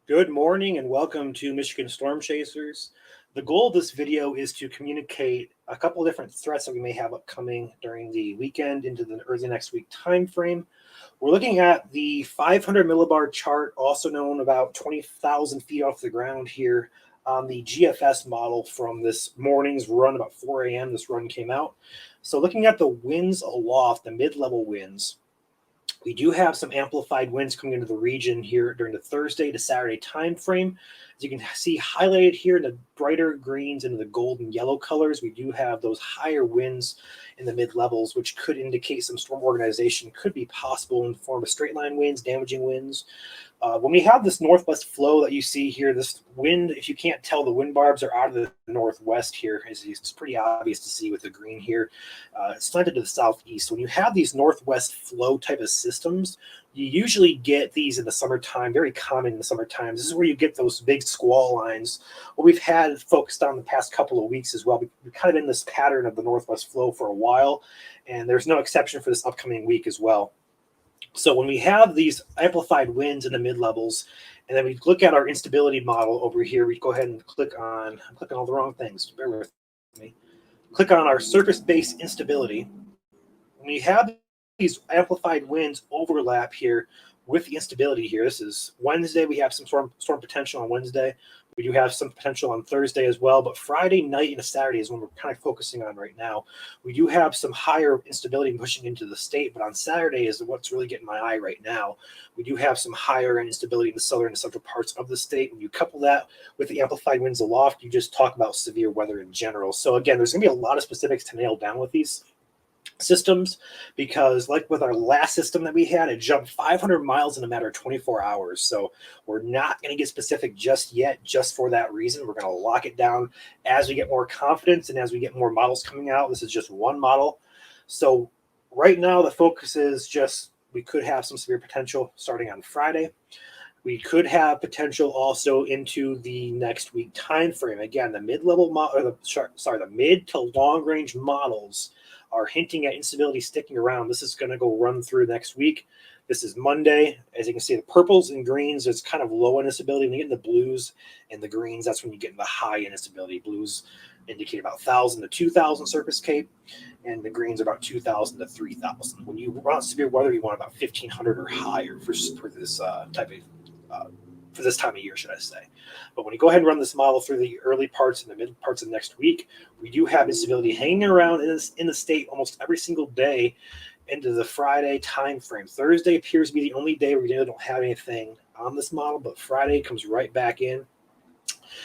Good morning and welcome to Michigan Storm Chasers. The goal of this video is to communicate a couple of different threats that we may have upcoming during the weekend into the early next week time frame. We're looking at the 500 millibar chart, also known about 20,000 feet off the ground here on the GFS model from this morning's run, about 4 a.m. This run came out. So looking at the winds aloft, the mid-level winds, we do have some amplified winds coming into the region here during the Thursday to Saturday time frame. As you can see highlighted here in the brighter greens and the gold and yellow colors, we do have those higher winds in the mid-levels, which could indicate some storm organization could be possible in the form of straight line winds, damaging winds. When we have this northwest flow that you see here, this wind, if you can't tell, the wind barbs are out of the northwest here. It's pretty obvious to see with the green here. It's slanted to the southeast. When you have these northwest flow type of systems, you usually get these in the summertime, very common in the summertime. This is where you get those big squall lines. What we've had focused on the past couple of weeks as well. We're kind of in this pattern of the northwest flow for a while, and there's no exception for this upcoming week as well. So when we have these amplified winds in the mid-levels, and then we look at our instability model over here, we go ahead and I'm clicking all the wrong things, bear with me. Click on our surface-based instability. When we have these amplified winds overlap here with the instability here, this is Wednesday, we have some storm potential on Wednesday. We do have some potential on Thursday as well, but Friday night and Saturday is when we're kind of focusing on right now. We do have some higher instability pushing into the state, but on Saturday is what's really getting my eye right now. We do have some higher instability in the southern and central parts of the state. When you couple that with the amplified winds aloft, you just talk about severe weather in general. So again, there's going to be a lot of specifics to nail down with these systems, because like with our last system that we had, it jumped 500 miles in a matter of 24 hours. So we're not going to get specific just yet, just for that reason. We're going to lock it down as we get more confidence and as we get more models coming out. This is just one model. So right now the focus is just, we could have some severe potential starting on Friday. We could have potential also into the next week time frame. Again, the mid-level the mid to long range models are hinting at instability sticking around. This is going to go run through next week. This is Monday. As you can see, the purples and greens is kind of low in instability. When you get in the blues and the greens, that's when you get in the high in instability. Blues indicate about 1,000 to 2,000 surface cape, and the greens are about 2,000 to 3,000. When you want severe weather, you want about 1,500 or higher for this type of for this time of year, should I say. But when you go ahead and run this model through the early parts and the mid parts of next week, we do have instability hanging around in the state almost every single day into the Friday time frame. Thursday appears to be the only day where we really don't have anything on this model, but Friday comes right back in.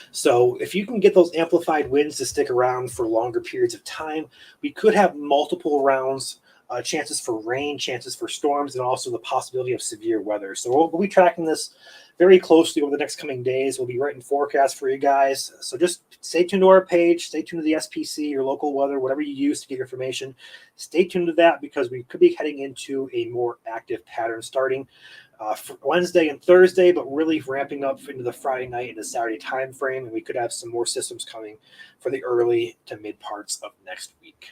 So if you can get those amplified winds to stick around for longer periods of time, we could have multiple rounds, chances for rain, chances for storms, and also the possibility of severe weather. So we'll be tracking this very closely over the next coming days. We'll be writing forecasts for you guys. So just stay tuned to our page, stay tuned to the SPC, your local weather, whatever you use to get your information. Stay tuned to that, because we could be heading into a more active pattern starting for Wednesday and Thursday, but really ramping up into the Friday night and the Saturday time frame. And we could have some more systems coming for the early to mid parts of next week.